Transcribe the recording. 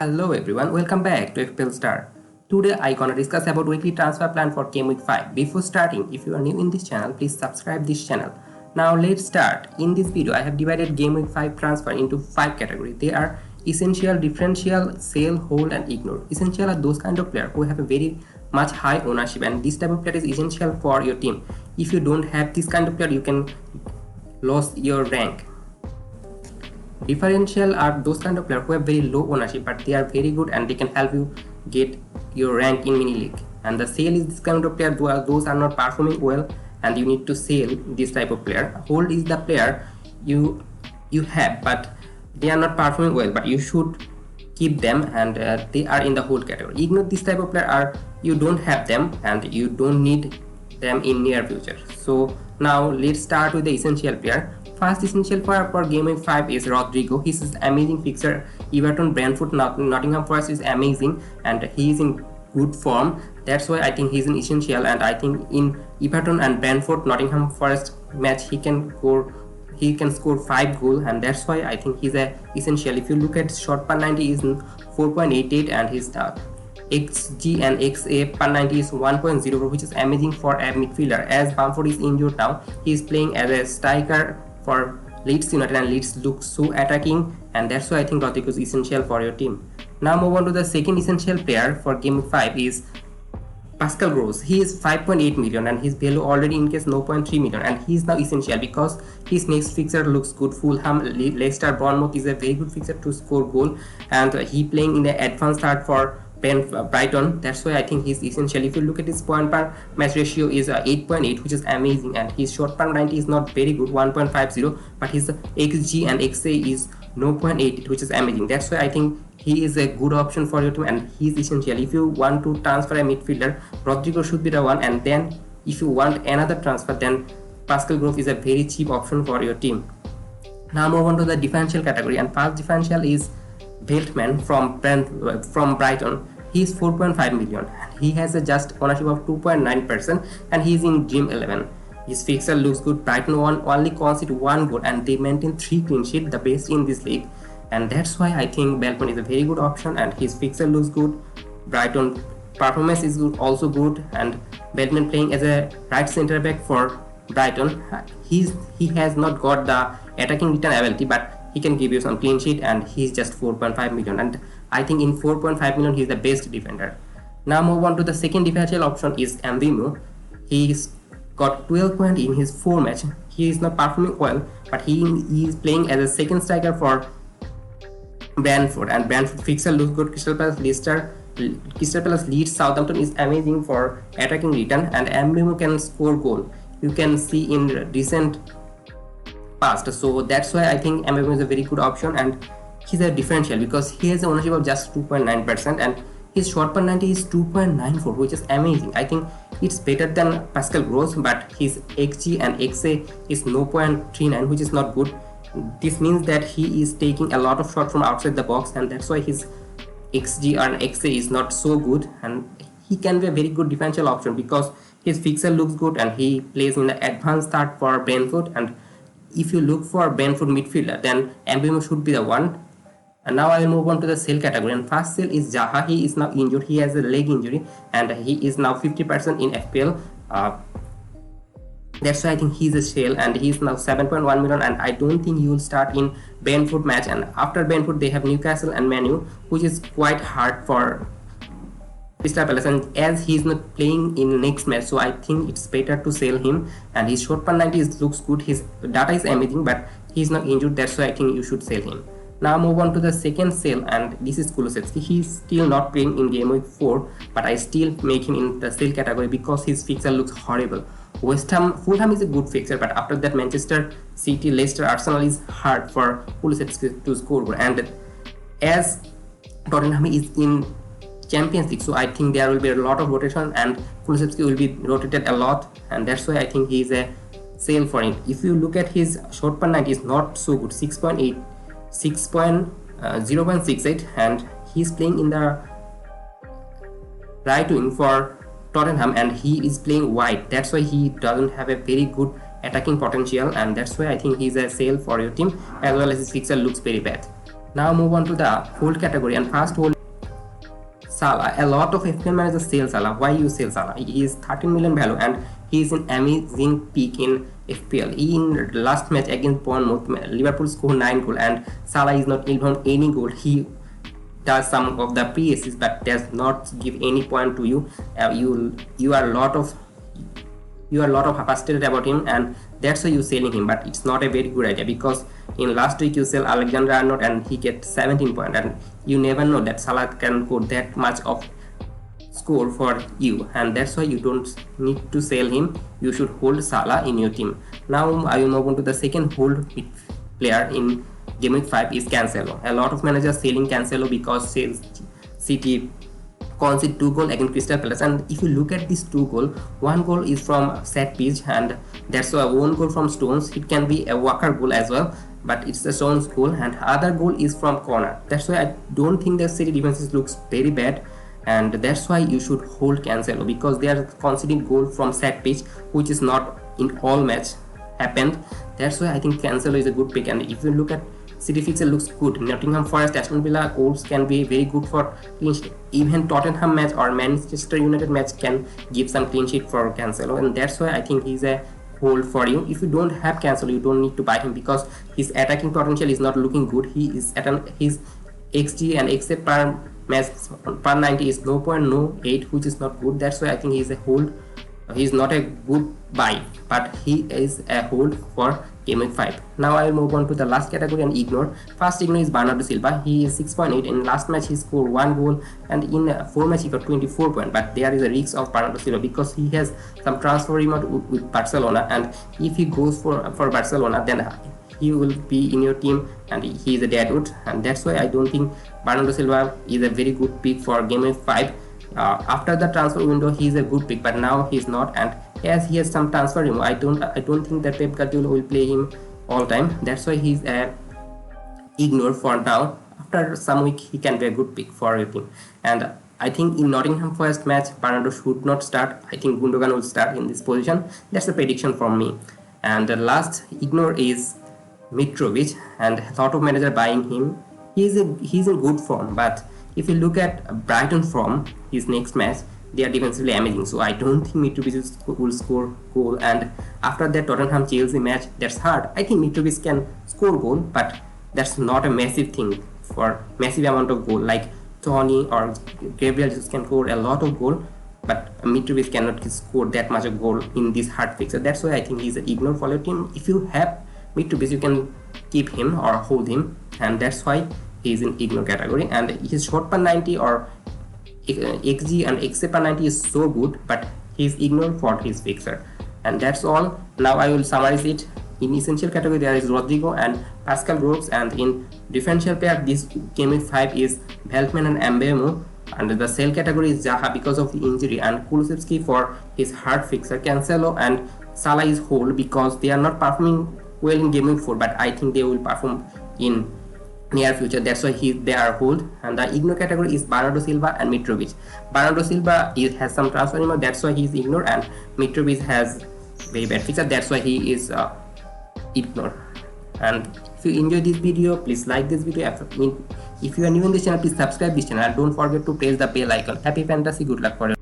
Hello everyone, welcome back to FPL Star. Today I gonna discuss about weekly transfer plan for Game Week 5. Before starting, if you are new in this channel, please subscribe this channel. Now let's start. In this video, I have divided Game Week 5 transfer into 5 categories. They are essential, differential, sell, hold and ignore. Essential are those kind of players who have a very much high ownership, and this type of player is essential for your team. If you don't have this kind of player, you can lose your rank. Differential are those kind of players who have very low ownership, but they are very good and they can help you get your rank in mini league. And the sale is this kind of player, those are not performing well and you need to sell this type of player. Hold is the player you have but they are not performing well, but you should keep them and they are in the hold category. Ignore this type of player are you don't have them and you don't need them in near future. So now let's start with the essential player. First essential player for Game Week 5 is Rodrigo. He is amazing fixer. Everton, Brentford, Nottingham Forest is amazing and he is in good form. That's why I think he's an essential, and I think in Everton and Brentford, Nottingham Forest match he can score 5 goals, and that's why I think he's a essential. If you look at shot per 90 is 4.88 and his XG and XA per 90 is 1.04, which is amazing for a midfielder. As Bamford is injured now, he is playing as a striker for Leeds United and Leeds look so attacking, and that's why I think Rodrigo is essential for your team. Now move on to the second essential player for Game 5 is Pascal Gross. He is 5.8 million and his value already increased 0.3 million, and he is now essential because his next fixture looks good. Fulham, Leicester, Bournemouth is a very good fixture to score goal, and he playing in the advanced third for Brighton. That's why I think he's essential. If you look at his point per match ratio is 8.8, which is amazing, and his shot per 90 is not very good, 1.50, but his XG and XA is 0.8, which is amazing. That's why I think he is a good option for your team and he's essential. If you want to transfer a midfielder, Rodrigo should be the one, and then if you want another transfer, then Pascal Gross is a very cheap option for your team. Now move on to the differential category, and first differential is Veltman from Brighton. He is 4.5 million. He has a just ownership of 2.9% and he is in Dream 11. His fixture looks good. Brighton only conceded 1 goal and they maintain 3 clean sheets, the best in this league. And that's why I think Veltman is a very good option and his fixture looks good. Brighton performance is good, also good, and Veltman playing as a right centre back for Brighton. He has not got the attacking return ability, but he can give you some clean sheet, and he's just 4.5 million, and I think in 4.5 million he's the best defender. Now move on to the second differential option is Mbeumo. He's got 12 points in his 4 match. He is not performing well, but he is playing as a second striker for Brentford, and Brentford fixture looks good. Crystal Palace Leeds, Southampton is amazing for attacking return, and Mbeumo can score goal. You can see in recent past, so that's why I think Mbeumo is a very good option, and he's a differential because he has an ownership of just 2.9% and his shot per 90 is 2.94, which is amazing. I think it's better than Pascal Gross, but his XG and XA is 0.39, which is not good. This means that he is taking a lot of shots from outside the box, and that's why his XG and XA is not so good, and he can be a very good differential option because his fixture looks good and he plays in the advanced third for Brentford. And if you look for Brentford midfielder, then Mbeumo should be the one. And now I will move on to the sell category, and first sell is Zaha. He is now injured. He has a leg injury and he is now 50% in FPL. That's why I think he's a sell, and he's now 7.1 million, and I don't think he will start in Brentford match. And after Brentford they have Newcastle and Man U, which is quite hard for Crystal Palace, and as he's not playing in next match, so I think it's better to sell him. And his shot per 90 looks good, his data is amazing, but he's not injured. That's why I think you should sell him. Now move on to the second sale, and this is Kulusevski. He's still not playing in Game Week 4, but I still make him in the sale category because his fixture looks horrible. Fulham is a good fixture, but after that Manchester City, Leicester, Arsenal is hard for Kulusevski to score. And as Tottenham is in Champions League, so I think there will be a lot of rotation and Kulusevski will be rotated a lot, and that's why I think he is a sale for him. If you look at his shot per 90 is not so good, 0.68, and he's playing in the right wing for Tottenham and he is playing wide. That's why he doesn't have a very good attacking potential, and that's why I think he's a sale for your team, as well as his fixture looks very bad. Now move on to the hold category, and first hold Salah. A lot of FPL managers sell Salah. Why you sell Salah? He is 13 million value and he is an amazing peak in FPL. In last match against Bournemouth, Liverpool scored 9 goals and Salah is not involved any goal. He does some of the pre-assists but does not give any point to you. You are a lot of frustrated about him, and that's why you selling him. But it's not a very good idea, because in last week you sell Alexander Arnold and he get 17 points, and you never know that Salah can go that much of score for you, and that's why you don't need to sell him. You should hold Salah in your team. Now I will move on to the second hold player in Gameweek 5 is Cancelo. A lot of managers selling Cancelo because City concede 2 goals against Crystal Palace, and if you look at these 2 goals, 1 goal is from set piece and that's why 1 goal from stones. It can be a Walker goal as well, but it's a stones goal, and other goal is from corner. That's why I don't think the City defenses looks very bad, and that's why you should hold Cancelo, because they are conceding goal from set pitch, which is not in all match happened. That's why I think Cancelo is a good pick. And if you look at City fixture looks good. Nottingham Forest, Aston Villa goals can be very good for clean sheet. Even Tottenham match or Manchester United match can give some clean sheet for Cancelo, and that's why I think he's a hold for you. If you don't have Cancelo, you don't need to buy him, because his attacking potential is not looking good. He is at his XG and XA per match per 90 is 0.08, which is not good. That's why I think he's a hold. He's not a good buy, but he is a hold for Gameweek 5. Now I will move on to the last category and ignore. First ignore is Bernardo Silva. He is 6.8. In last match he scored 1 goal, and in 4 matches he got 24 points. But there is a risk of Bernardo Silva because he has some transfer remote with Barcelona, and if he goes for Barcelona, then he will be in your team and he is a deadwood, and that's why I don't think Bernardo Silva is a very good pick for Gameweek 5. After the transfer window he is a good pick, but now he's not, and as he has some transfer remove, I don't think that Pep Guardiola will play him all time. That's why he's a ignore for now. After some week he can be a good pick for your team, and I think in Nottingham Forest match Bernardo should not start. I think Gundogan will start in this position. That's a prediction from me. And the last ignore is Mitrovic, and a lot of managers buying him. He's in good form, but if you look at Brighton form, his next match, they are defensively amazing. So I don't think Mitrovic will score goal. And after that Tottenham Chelsea match, that's hard. I think Mitrovic can score goal, but that's not a massive thing for massive amount of goal. Like Tony or Gabriel Jesus can score a lot of goal, but Mitrovic cannot score that much of goal in this hard fixture. That's why I think he's an ignore for your team. If you have Mitrovic, you can keep him or hold him, and that's why he is in ignore category. And his shot per 90 or XG and XA per 90 is so good, but he is ignored for his fixture. And that's all. Now I will summarize it. In essential category there is Rodrigo and Pascal Groves, and in differential pair this Gameweek 5 is Veltman and Mbeumo. And the sell category is Zaha because of the injury, and Kulusevski for his hard fixture. Cancelo and Salah is hold because they are not performing well in Gameweek 4, but I think they will perform in near future. That's why they are hold. And the ignore category is Bernardo Silva and Mitrovic. Bernardo Silva has some transfer remote, that's why he is ignored, and Mitrovic has very bad fixture, that's why he is ignored. And if you enjoy this video, please like this video. If you are new in this channel, please subscribe this channel, and don't forget to press the bell icon. Happy fantasy, good luck for you.